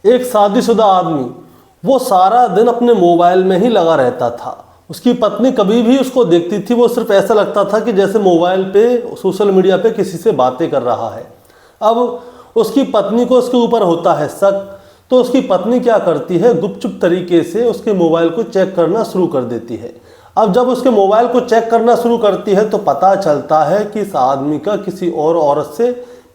एक शादीशुदा आदमी वो सारा दिन अपने मोबाइल में ही लगा रहता था। उसकी पत्नी कभी भी उसको देखती थी, वो सिर्फ ऐसा लगता था कि जैसे मोबाइल पे सोशल मीडिया पे किसी से बातें कर रहा है। अब उसकी पत्नी को उसके ऊपर होता है शक, तो उसकी पत्नी क्या करती है, गुपचुप तरीके से उसके मोबाइल को चेक करना शुरू कर देती है। अब जब उसके मोबाइल को चेक करना शुरू करती है तो पता चलता है कि इस आदमी का किसी और औरत से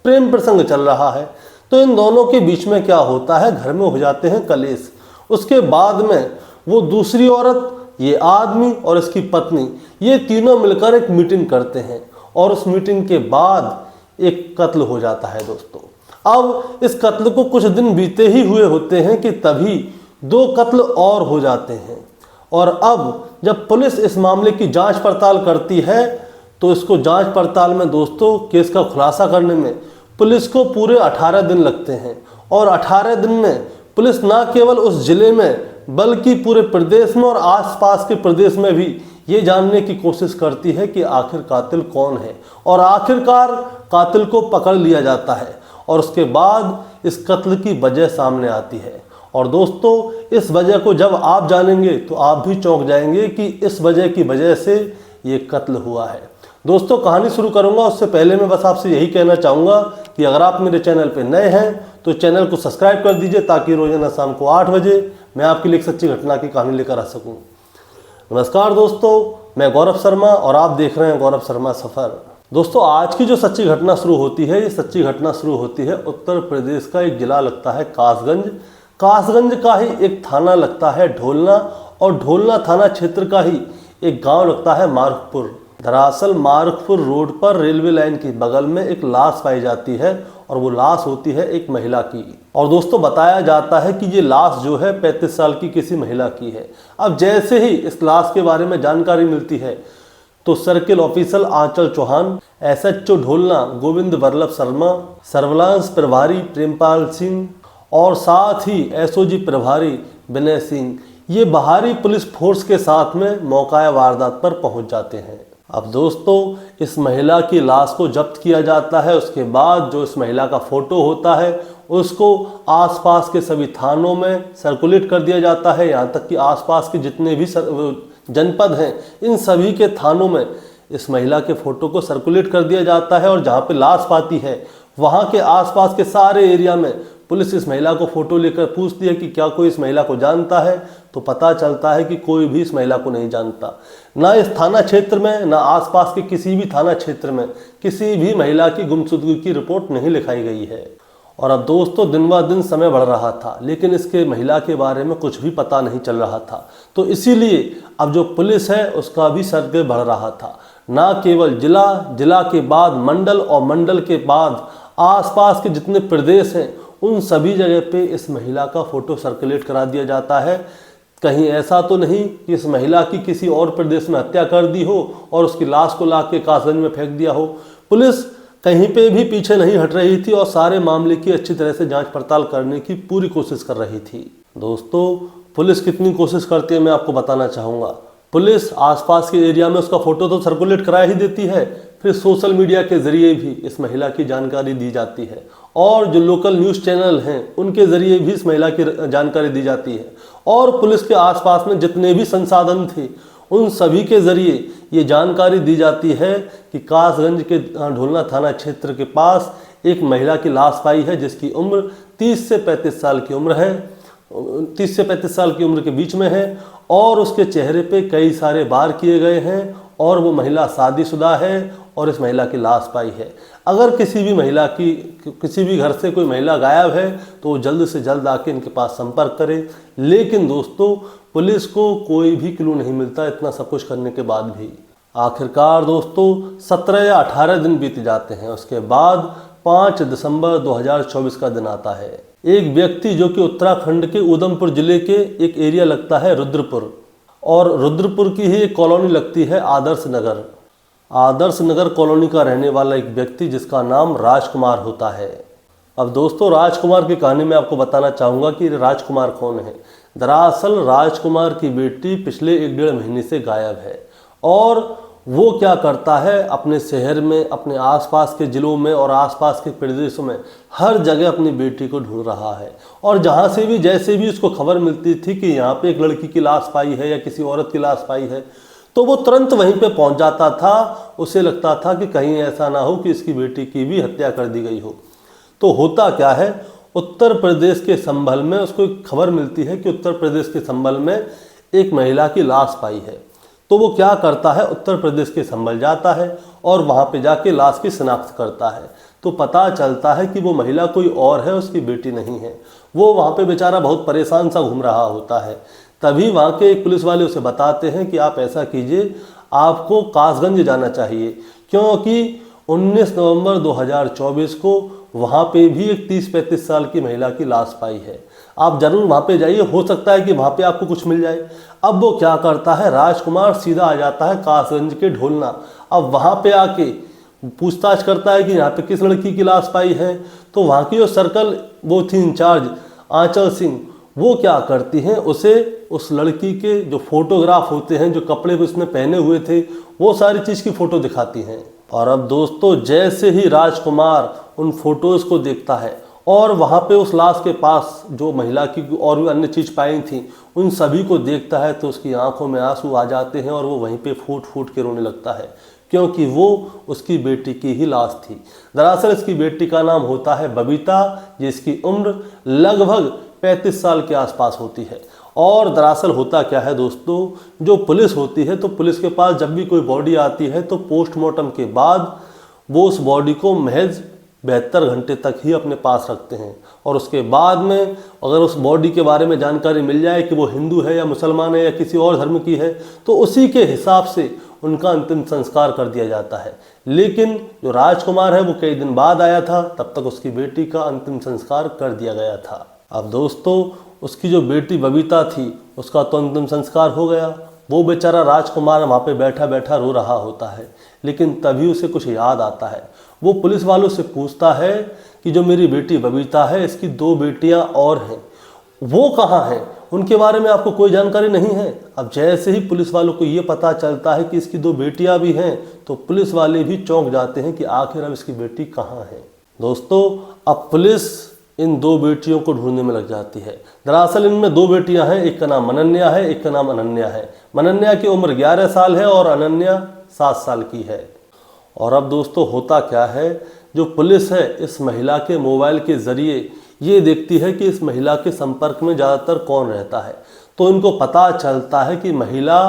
प्रेम प्रसंग चल रहा है। तो इन दोनों के बीच में क्या होता है, घर में हो जाते हैं कलेश। उसके बाद में वो दूसरी औरत, ये आदमी और इसकी पत्नी, ये तीनों मिलकर एक मीटिंग करते हैं और उस मीटिंग के बाद एक कत्ल हो जाता है दोस्तों। अब इस कत्ल को कुछ दिन बीते ही हुए होते हैं कि तभी दो कत्ल और हो जाते हैं। और अब जब पुलिस इस मामले की जांच पड़ताल करती है तो इसको जांच पड़ताल में दोस्तों केस का खुलासा करने में पुलिस को पूरे 18 दिन लगते हैं। और 18 दिन में पुलिस ना केवल उस जिले में बल्कि पूरे प्रदेश में और आसपास के प्रदेश में भी ये जानने की कोशिश करती है कि आखिर कातिल कौन है। और आखिरकार कातिल को पकड़ लिया जाता है और उसके बाद इस कत्ल की वजह सामने आती है। और दोस्तों इस वजह को जब आप जानेंगे तो आप भी चौंक जाएंगे कि इस वजह से ये कत्ल हुआ है। दोस्तों कहानी शुरू करूंगा उससे पहले मैं बस आपसे यही कहना चाहूँगा कि अगर आप मेरे चैनल पर नए हैं तो चैनल को सब्सक्राइब कर दीजिए ताकि रोजाना शाम को 8 बजे मैं आपके लिए एक सच्ची घटना की कहानी लेकर आ सकूं। नमस्कार दोस्तों, मैं गौरव शर्मा और आप देख रहे हैं गौरव शर्मा सफ़र। दोस्तों आज की जो सच्ची घटना शुरू होती है, ये सच्ची घटना शुरू होती है उत्तर प्रदेश का एक जिला लगता है कासगंज। कासगंज का ही एक थाना लगता है ढोलना और ढोलना थाना क्षेत्र का ही एक गांव लगता है मार्कपुर। दरअसल मार्कपुर रोड पर रेलवे लाइन के बगल में एक लाश पाई जाती है और वो लाश होती है एक महिला की। और दोस्तों बताया जाता है कि ये लाश जो है 35 साल की किसी महिला की है। अब जैसे ही इस लाश के बारे में जानकारी मिलती है तो सर्किल ऑफिसर आंचल चौहान, SHO ढोलना गोविंद वल्लभ शर्मा, सर्विलांस प्रभारी प्रेमपाल सिंह और साथ ही SOG प्रभारी विनय सिंह, ये बाहरी पुलिस फोर्स के साथ में मौका वारदात पर पहुंच जाते हैं। अब दोस्तों इस महिला की लाश को जब्त किया जाता है। उसके बाद जो इस महिला का फोटो होता है उसको आसपास के सभी थानों में सर्कुलेट कर दिया जाता है। यहाँ तक कि आसपास के जितने भी जनपद हैं इन सभी के थानों में इस महिला के फोटो को सर्कुलेट कर दिया जाता है। और जहाँ पे लाश पाती है वहाँ के आसपास के सारे एरिया में पुलिस इस महिला को फोटो लेकर पूछती है कि क्या कोई इस महिला को जानता है, तो पता चलता है कि कोई भी इस महिला को नहीं जानता। ना इस थाना क्षेत्र में ना आसपास के किसी भी थाना क्षेत्र में किसी भी महिला की गुमशुदगी की रिपोर्ट नहीं लिखाई गई है। और अब दोस्तों दिन ब दिन समय बढ़ रहा था लेकिन इसके महिला के बारे में कुछ भी पता नहीं चल रहा था। तो इसीलिए अब जो पुलिस है उसका भी सर्वे बढ़ रहा था। ना केवल जिला के बाद मंडल और मंडल के बाद आसपास के जितने प्रदेश हैं उन सभी जगह पे इस महिला का फोटो सर्कुलेट करा दिया जाता है। कहीं ऐसा तो नहीं कि इस महिला की किसी और प्रदेश में हत्या कर दी हो और उसकी लाश को ला के कासगंज में फेंक दिया हो। पुलिस कहीं पे भी पीछे नहीं हट रही थी और सारे मामले की अच्छी तरह से जांच पड़ताल करने की पूरी कोशिश कर रही थी। दोस्तों पुलिस कितनी कोशिश करती है मैं आपको बताना चाहूँगा। पुलिस आसपास के एरिया में उसका फोटो तो सर्कुलेट करा ही देती है, फिर सोशल मीडिया के जरिए भी इस महिला की जानकारी दी जाती है और जो लोकल न्यूज़ चैनल हैं उनके जरिए भी इस महिला की जानकारी दी जाती है। और पुलिस के आसपास में जितने भी संसाधन थे उन सभी के जरिए ये जानकारी दी जाती है कि कासगंज के ढोलना थाना क्षेत्र के पास एक महिला की लाश पाई है जिसकी उम्र 30 से 35 साल की उम्र है, 30 से 35 साल की उम्र के बीच में है और उसके चेहरे पे कई सारे वार किए गए हैं और वो महिला शादीशुदा है और इस महिला की लाश पाई है। अगर किसी भी घर से कोई महिला गायब है तो वो जल्द से जल्द आके इनके पास संपर्क करे। लेकिन दोस्तों पुलिस को कोई भी क्लू नहीं मिलता इतना सब कुछ करने के बाद भी। आखिरकार दोस्तों 17 या 18 दिन बीत जाते हैं। उसके बाद 5 दिसंबर 2024 का दिन आता है। एक व्यक्ति जो कि उत्तराखंड के उधमपुर जिले के एक एरिया लगता है रुद्रपुर और रुद्रपुर की ही एक कॉलोनी लगती है आदर्श नगर। आदर्श नगर कॉलोनी का रहने वाला एक व्यक्ति जिसका नाम राजकुमार होता है। अब दोस्तों राजकुमार की कहानी में आपको बताना चाहूँगा कि राजकुमार कौन है। दरअसल राजकुमार की बेटी पिछले 1 डेढ़ महीने से गायब है और वो क्या करता है, अपने शहर में, अपने आसपास के ज़िलों में और आसपास के प्रदेशों में हर जगह अपनी बेटी को ढूंढ रहा है। और जहाँ से भी जैसे भी उसको खबर मिलती थी कि यहाँ पे एक लड़की की लाश पाई है या किसी औरत की लाश पाई है, तो वो तुरंत वहीं पे पहुँच जाता था। उसे लगता था कि कहीं ऐसा ना हो कि इसकी बेटी की भी हत्या कर दी गई हो। तो होता क्या है, उत्तर प्रदेश के संभल में उसको एक खबर मिलती है कि उत्तर प्रदेश के संभल में एक महिला की लाश पाई है। तो वो क्या करता है, उत्तर प्रदेश के संभल जाता है और वहाँ पे जाके लाश की शिनाख्त करता है। तो पता चलता है कि वो महिला कोई और है, उसकी बेटी नहीं है। वो वहाँ पे बेचारा बहुत परेशान सा घूम रहा होता है। तभी वहाँ के एक पुलिस वाले उसे बताते हैं कि आप ऐसा कीजिए, आपको कासगंज जाना चाहिए, क्योंकि 19 नवंबर 2024 को वहाँ पे भी एक 30-35 साल की महिला की लाश पाई है। आप जरूर वहाँ पे जाइए, हो सकता है कि वहाँ पे आपको कुछ मिल जाए। अब वो क्या करता है, राजकुमार सीधा आ जाता है कासगंज के ढोलना। अब वहाँ पे आके पूछताछ करता है कि यहाँ पे किस लड़की की लाश पाई है। तो वहाँ की जो सर्कल वो थी इंचार्ज आंचल सिंह, वो क्या करती हैं, उसे उस लड़की के जो फोटोग्राफ होते हैं, जो कपड़े उसने पहने हुए थे, वो सारी चीज़ की फ़ोटो दिखाती हैं। और अब दोस्तों, जैसे ही राजकुमार उन फोटोज़ को देखता है और वहाँ पे उस लाश के पास जो महिला की और भी अन्य चीज़ पाई थी, उन सभी को देखता है, तो उसकी आंखों में आंसू आ जाते हैं और वो वहीं पे फूट फूट के रोने लगता है, क्योंकि वो उसकी बेटी की ही लाश थी। दरअसल इसकी बेटी का नाम होता है बबीता, जिसकी उम्र लगभग 35 साल के आसपास होती है। और दरअसल होता क्या है दोस्तों, जो पुलिस होती है, तो पुलिस के पास जब भी कोई बॉडी आती है तो पोस्टमार्टम के बाद वो उस बॉडी को महज 72 घंटे तक ही अपने पास रखते हैं। और उसके बाद में अगर उस बॉडी के बारे में जानकारी मिल जाए कि वो हिंदू है या मुसलमान है या किसी और धर्म की है, तो उसी के हिसाब से उनका अंतिम संस्कार कर दिया जाता है। लेकिन जो राजकुमार है वो कई दिन बाद आया था, तब तक उसकी बेटी का अंतिम संस्कार कर दिया गया था। अब दोस्तों, उसकी जो बेटी बबीता थी, उसका तो अंतिम संस्कार हो गया। वो बेचारा राजकुमार वहाँ पे बैठा बैठा रो रहा होता है, लेकिन तभी उसे कुछ याद आता है। वो पुलिस वालों से पूछता है कि जो मेरी बेटी बबीता है, इसकी 2 बेटियां और हैं, वो कहाँ हैं, उनके बारे में आपको कोई जानकारी नहीं है। अब जैसे ही पुलिस वालों को ये पता चलता है कि इसकी 2 बेटियां भी हैं, तो पुलिस वाले भी चौंक जाते हैं कि आखिर अब इसकी बेटी कहाँ है। दोस्तों, अब पुलिस इन 2 बेटियों को ढूंढने में लग जाती है। दरअसल इनमें 2 बेटियां हैं, एक का नाम अनन्या है, एक का नाम अनन्या है। अनन्या की उम्र 11 साल है और अनन्या 7 साल की है। और अब दोस्तों, होता क्या है, जो पुलिस है इस महिला के मोबाइल के ज़रिए ये देखती है कि इस महिला के संपर्क में ज़्यादातर कौन रहता है। तो इनको पता चलता है कि महिला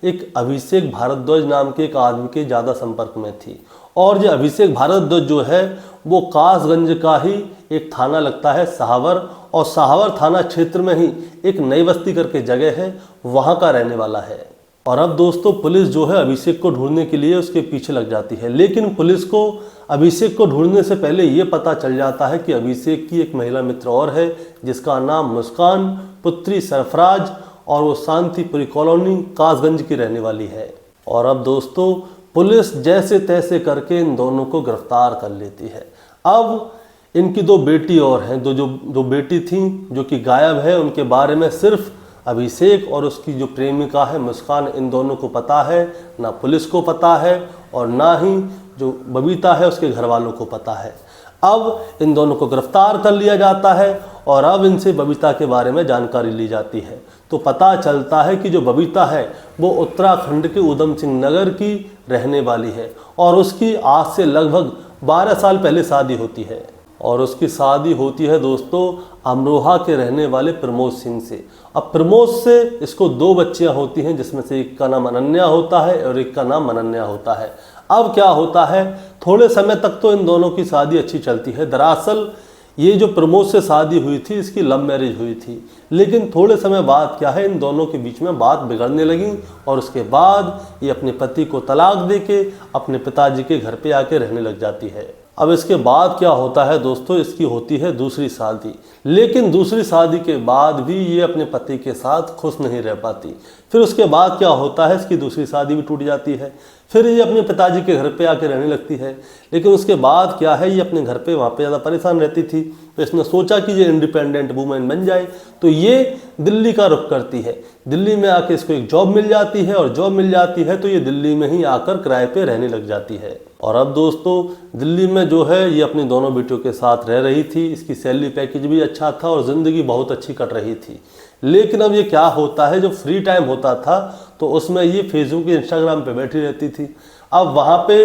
एक अभिषेक भारद्वाज नाम के एक आदमी के ज़्यादा संपर्क में थी। और जो अभिषेक भारद्वाज जो है वो कासगंज का ही एक थाना लगता है सहावर, और सहावर थाना क्षेत्र में ही एक नई बस्ती करके जगह है, वहाँ का रहने वाला है। और अब दोस्तों, पुलिस जो है अभिषेक को ढूंढने के लिए उसके पीछे लग जाती है। लेकिन पुलिस को अभिषेक को ढूंढने से पहले ये पता चल जाता है कि अभिषेक की एक महिला मित्र और है, जिसका नाम मुस्कान पुत्री सरफराज, और वो शांतिपुरी कॉलोनी कासगंज की रहने वाली है। और अब दोस्तों, पुलिस जैसे तैसे करके इन दोनों को गिरफ्तार कर लेती है। अब इनकी 2 बेटी और हैं, दो बेटी थी जो कि गायब है, उनके बारे में सिर्फ अभिषेक और उसकी जो प्रेमिका है मुस्कान, इन दोनों को पता है। ना पुलिस को पता है और ना ही जो बबीता है उसके घर वालों को पता है। अब इन दोनों को गिरफ्तार कर लिया जाता है और अब इनसे बबीता के बारे में जानकारी ली जाती है। तो पता चलता है कि जो बबीता है वो उत्तराखंड के उधम सिंह नगर की रहने वाली है और उसकी आज से लगभग 12 साल पहले शादी होती है। और उसकी शादी होती है दोस्तों अमरोहा के रहने वाले प्रमोद सिंह से। अब प्रमोद से इसको 2 बच्चियां होती हैं, जिसमें से एक का नाम अनन्या होता है और एक का नाम अनन्या होता है। अब क्या होता है, थोड़े समय तक तो इन दोनों की शादी अच्छी चलती है। दरअसल ये जो प्रमोद से शादी हुई थी इसकी लव मैरिज हुई थी, लेकिन थोड़े समय बाद क्या है, इन दोनों के बीच में बात बिगड़ने लगी और उसके बाद ये अपने पति को तलाक देके अपने पिताजी के घर पे आके रहने लग जाती है। अब इसके बाद क्या होता है दोस्तों, इसकी होती है दूसरी शादी, लेकिन दूसरी शादी के बाद भी ये अपने पति के साथ खुश नहीं रह पाती। फिर उसके बाद क्या होता है, इसकी दूसरी शादी भी टूट जाती है। फिर ये अपने पिताजी के घर पे आके रहने लगती है। लेकिन उसके बाद क्या है, ये अपने घर पे वहाँ पे ज़्यादा परेशान रहती थी, तो इसने सोचा कि ये इंडिपेंडेंट वूमेन बन जाए। तो ये दिल्ली का रुख करती है। दिल्ली में आके इसको एक जॉब मिल जाती है, और जॉब मिल जाती है तो ये दिल्ली में ही आकर किराए पे रहने लग जाती है। और अब दोस्तों दिल्ली में जो है ये अपनी दोनों बेटियों के साथ रह रही थी। इसकी सैलरी पैकेज भी अच्छा था और ज़िंदगी बहुत अच्छी कट रही थी। लेकिन अब ये क्या होता है, जब फ्री टाइम होता था तो उसमें ये फेसबुक इंस्टाग्राम पे बैठी रहती थी। अब वहाँ पे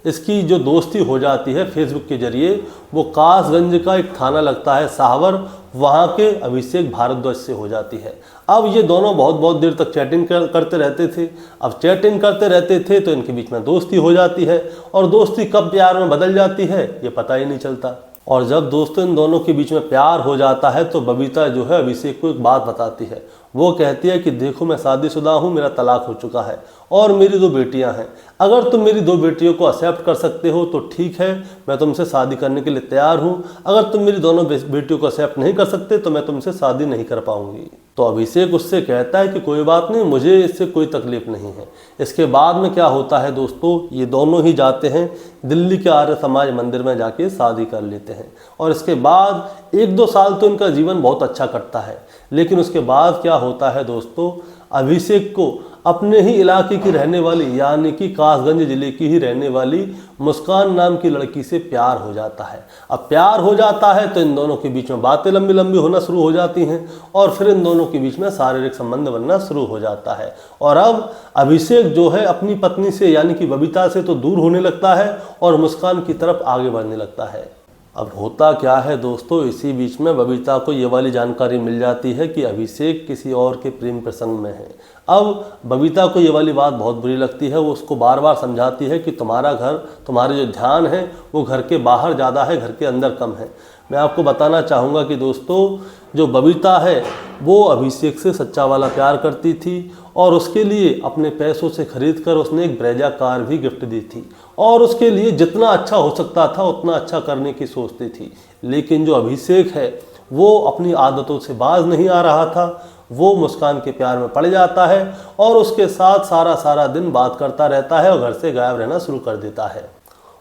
इसकी जो दोस्ती हो जाती है फेसबुक के जरिए, वो कासगंज का एक थाना लगता है साहवर, वहाँ के अभिषेक भारद्वाज से हो जाती है। अब ये दोनों बहुत बहुत देर तक चैटिंग करते रहते थे। अब चैटिंग करते रहते थे तो इनके बीच में दोस्ती हो जाती है, और दोस्ती कब प्यार में बदल जाती है ये पता ही नहीं चलता। और जब दोस्तों इन दोनों के बीच में प्यार हो जाता है तो बबीता जो है अभिषेक को एक बात बताती है। वो कहती है कि देखो मैं शादीशुदा हूँ, मेरा तलाक हो चुका है और मेरी 2 बेटियाँ हैं। अगर तुम मेरी 2 बेटियों को एक्सेप्ट कर सकते हो तो ठीक है, मैं तुमसे शादी करने के लिए तैयार हूँ। अगर तुम मेरी दोनों बेटियों को एक्सेप्ट नहीं कर सकते तो मैं तुमसे शादी नहीं कर पाऊंगी। तो अभिषेक उससे कहता है कि कोई बात नहीं, मुझे इससे कोई तकलीफ नहीं है। इसके बाद में क्या होता है दोस्तों, ये दोनों ही जाते हैं दिल्ली के आर्य समाज मंदिर में जाके शादी कर लेते हैं। और इसके बाद 1-2 साल तो इनका जीवन बहुत अच्छा कटता है। लेकिन उसके बाद क्या होता है दोस्तों, अभिषेक को अपने ही इलाके की रहने वाली, यानी कि कासगंज जिले की ही रहने वाली मुस्कान नाम की लड़की से प्यार हो जाता है। अब प्यार हो जाता है तो इन दोनों के बीच में बातें लंबी लंबी होना शुरू हो जाती हैं, और फिर इन दोनों के बीच में शारीरिक संबंध बनना शुरू हो जाता है। और अब अभिषेक जो है अपनी पत्नी से यानी कि बबीता से तो दूर होने लगता है और मुस्कान की तरफ आगे बढ़ने लगता है। अब होता क्या है दोस्तों, इसी बीच में बबीता को ये वाली जानकारी मिल जाती है कि अभिषेक किसी और के प्रेम प्रसंग में है। अब बबीता को ये वाली बात बहुत बुरी लगती है। वो उसको बार बार समझाती है कि तुम्हारा घर, तुम्हारे जो ध्यान है वो घर के बाहर ज़्यादा है, घर के अंदर कम है। मैं आपको बताना चाहूँगा कि दोस्तों जो बबीता है वो अभिषेक से सच्चा वाला प्यार करती थी, और उसके लिए अपने पैसों से खरीद कर उसने एक ब्रेजा कार भी गिफ्ट दी थी, और उसके लिए जितना अच्छा हो सकता था उतना अच्छा करने की सोचती थी। लेकिन जो अभिषेक है वो अपनी आदतों से बाज नहीं आ रहा था। वो मुस्कान के प्यार में पड़ जाता है और उसके साथ सारा दिन बात करता रहता है और घर से गायब रहना शुरू कर देता है।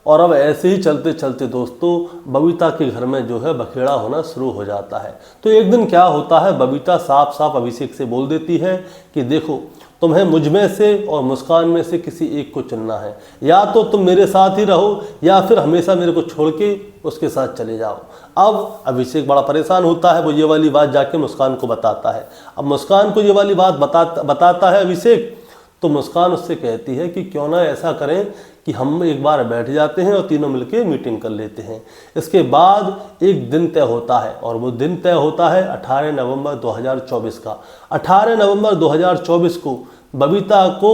और अब ऐसे ही चलते चलते दोस्तों बबीता के घर में जो है बखेड़ा होना शुरू हो जाता है। तो एक दिन क्या होता है, बबीता साफ साफ अभिषेक से बोल देती है कि देखो तुम्हें मुझ में से और मुस्कान में से किसी एक को चुनना है, या तो तुम मेरे साथ ही रहो या फिर हमेशा मेरे को छोड़ के उसके साथ चले जाओ। अब अभिषेक बड़ा परेशान होता है, वो ये वाली बात जाके मुस्कान को बताता है। अब मुस्कान को ये वाली बात बताता है अभिषेक, तो मुस्कान उससे कहती है कि क्यों ना ऐसा करें कि हम एक बार बैठ जाते हैं और तीनों मिलके मीटिंग कर लेते हैं। इसके बाद एक दिन तय होता है, और वो दिन तय होता है 18 नवंबर 2024 का। 18 नवंबर 2024 को बबीता को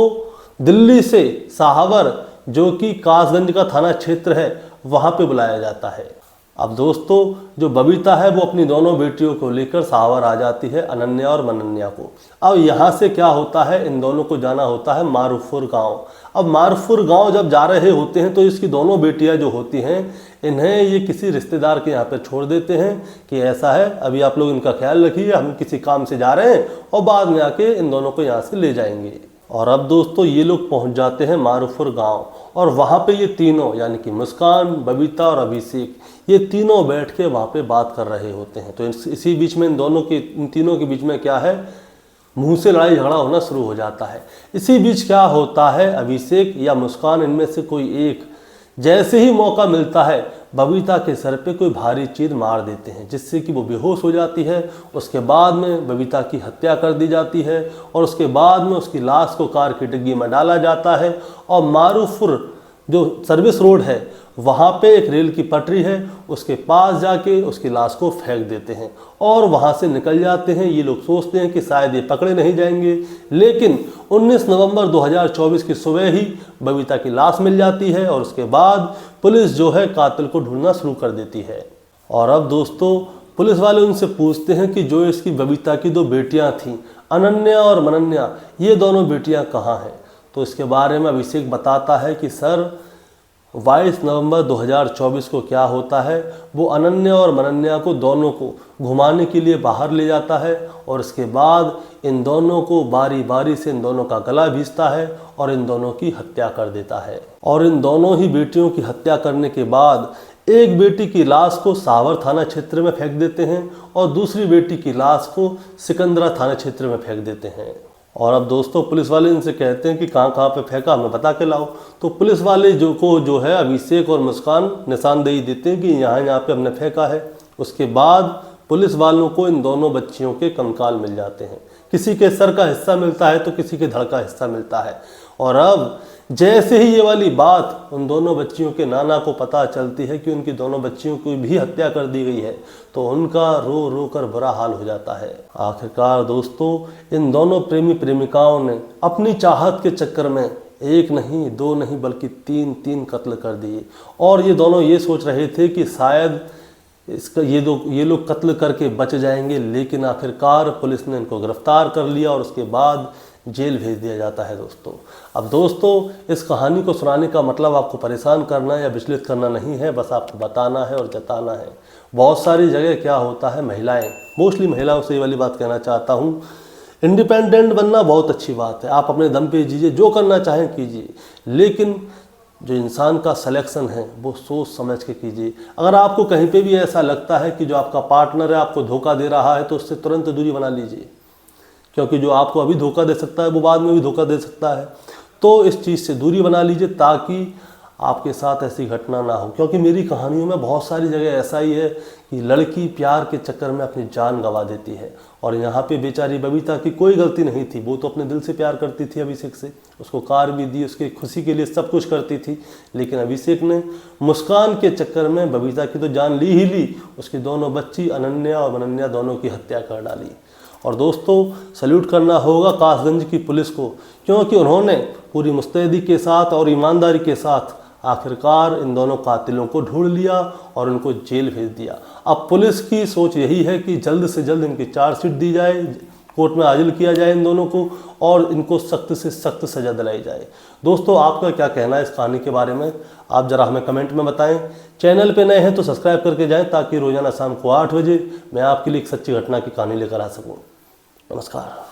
दिल्ली से साहवर, जो कि कासगंज का थाना क्षेत्र है, वहाँ पे बुलाया जाता है। अब दोस्तों जो बबीता है वो अपनी दोनों बेटियों को लेकर साहवर आ जाती है, अनन्या और मनन्या को। अब यहाँ से क्या होता है, इन दोनों को जाना होता है मारूफपुर गांव। अब मारूफपुर गांव जब जा रहे होते हैं तो इसकी दोनों बेटियां जो होती हैं, इन्हें ये किसी रिश्तेदार के यहाँ पे छोड़ देते हैं कि ऐसा है अभी आप लोग इनका ख्याल रखिए, हम किसी काम से जा रहे हैं और बाद में आके इन दोनों को यहाँ से ले जाएंगे। और अब दोस्तों ये लोग पहुँच जाते हैं मारूफपुर गाँव, और वहाँ पे ये तीनों यानी कि मुस्कान, बबीता और अभिषेक, ये तीनों बैठ के वहाँ पे बात कर रहे होते हैं। तो इसी बीच में इन तीनों के बीच में क्या है, मुंह से लड़ाई झगड़ा होना शुरू हो जाता है। इसी बीच क्या होता है, अभिषेक या मुस्कान इनमें से कोई एक जैसे ही मौका मिलता है बबीता के सर पे कोई भारी चीज मार देते हैं, जिससे कि वो बेहोश हो जाती है। उसके बाद में बबीता की हत्या कर दी जाती है, और उसके बाद में उसकी लाश को कार की डिग्गी में डाला जाता है, और मारूफपुर जो सर्विस रोड है वहाँ पे एक रेल की पटरी है, उसके पास जाके उसकी लाश को फेंक देते हैं और वहाँ से निकल जाते हैं। ये लोग सोचते हैं कि शायद ये पकड़े नहीं जाएंगे, लेकिन 19 नवंबर 2024 की सुबह ही बबीता की लाश मिल जाती है, और उसके बाद पुलिस जो है कातिल को ढूंढना शुरू कर देती है। और अब दोस्तों पुलिस वाले उनसे पूछते हैं कि जो इसकी बबीता की 2 बेटियाँ थीं, अनन्या और मनन्या, ये दोनों बेटियाँ कहाँ हैं। तो इसके बारे में अभिषेक बताता है कि सर 22 नवंबर 2024 को क्या होता है, वो अनन्या और मनन्या को दोनों को घुमाने के लिए बाहर ले जाता है और इसके बाद इन दोनों को बारी बारी से इन दोनों का गला भींचता है और इन दोनों की हत्या कर देता है। और इन दोनों ही बेटियों की हत्या करने के बाद एक बेटी की लाश को सावर थाना क्षेत्र में फेंक देते हैं और दूसरी बेटी की लाश को सिकंदरा थाना क्षेत्र में फेंक देते हैं। और अब दोस्तों पुलिस वाले इनसे कहते हैं कि कहाँ कहाँ पे फेंका, हमें बता के लाओ। तो पुलिस वाले जो है अभिषेक और मुस्कान निशानदेही देते हैं कि यहाँ पे हमने फेंका है। उसके बाद पुलिस वालों को इन दोनों बच्चियों के कंकाल मिल जाते हैं। किसी के सर का हिस्सा मिलता है तो किसी के धड़ का हिस्सा मिलता है। और अब जैसे ही ये वाली बात उन दोनों बच्चियों के नाना को पता चलती है कि उनकी दोनों बच्चियों की भी हत्या कर दी गई है, तो उनका रो रो कर बुरा हाल हो जाता है। आखिरकार दोस्तों इन दोनों प्रेमी प्रेमिकाओं ने अपनी चाहत के चक्कर में एक नहीं, दो नहीं, बल्कि तीन कत्ल कर दिए। और ये दोनों ये सोच रहे थे कि शायद ये लोग कत्ल करके बच जाएंगे, लेकिन आखिरकार पुलिस ने इनको गिरफ्तार कर लिया और उसके बाद जेल भेज दिया जाता है। दोस्तों अब दोस्तों इस कहानी को सुनाने का मतलब आपको परेशान करना या विचलित करना नहीं है, बस आपको बताना है और जताना है। बहुत सारी जगह क्या होता है, मोस्टली महिलाओं से ये वाली बात कहना चाहता हूँ, इंडिपेंडेंट बनना बहुत अच्छी बात है, आप अपने दम पे जीजिए, जो करना चाहें कीजिए, लेकिन जो इंसान का सिलेक्शन है वो सोच समझ के कीजिए। अगर आपको कहीं पे भी ऐसा लगता है कि जो आपका पार्टनर है आपको धोखा दे रहा है, तो उससे तुरंत दूरी बना लीजिए, क्योंकि जो आपको अभी धोखा दे सकता है वो बाद में भी धोखा दे सकता है। तो इस चीज़ से दूरी बना लीजिए ताकि आपके साथ ऐसी घटना ना हो। क्योंकि मेरी कहानियों में बहुत सारी जगह ऐसा ही है कि लड़की प्यार के चक्कर में अपनी जान गंवा देती है। और यहाँ पे बेचारी बबीता की कोई गलती नहीं थी, वो तो अपने दिल से प्यार करती थी अभिषेक से, उसको कार भी दी, उसकी खुशी के लिए सब कुछ करती थी, लेकिन अभिषेक ने मुस्कान के चक्कर में बबीता की तो जान ली ही ली, उसकी दोनों बच्ची अनन्या और मनन्या दोनों की हत्या कर डाली। और दोस्तों सल्यूट करना होगा कासगंज की पुलिस को, क्योंकि उन्होंने पूरी मुस्तैदी के साथ और ईमानदारी के साथ आखिरकार इन दोनों कातिलों को ढूंढ लिया और उनको जेल भेज दिया। अब पुलिस की सोच यही है कि जल्द से जल्द इनकी चार्जशीट दी जाए, कोर्ट में हाजिर किया जाए इन दोनों को और इनको सख्त से सख्त सज़ा दिलाई जाए। दोस्तों आपका क्या कहना है इस कहानी के बारे में, आप ज़रा हमें कमेंट में बताएं। चैनल पे नए हैं तो सब्सक्राइब करके जाएं ताकि रोज़ाना शाम को 8 बजे मैं आपके लिए एक सच्ची घटना की कहानी लेकर आ सकूं। नमस्कार।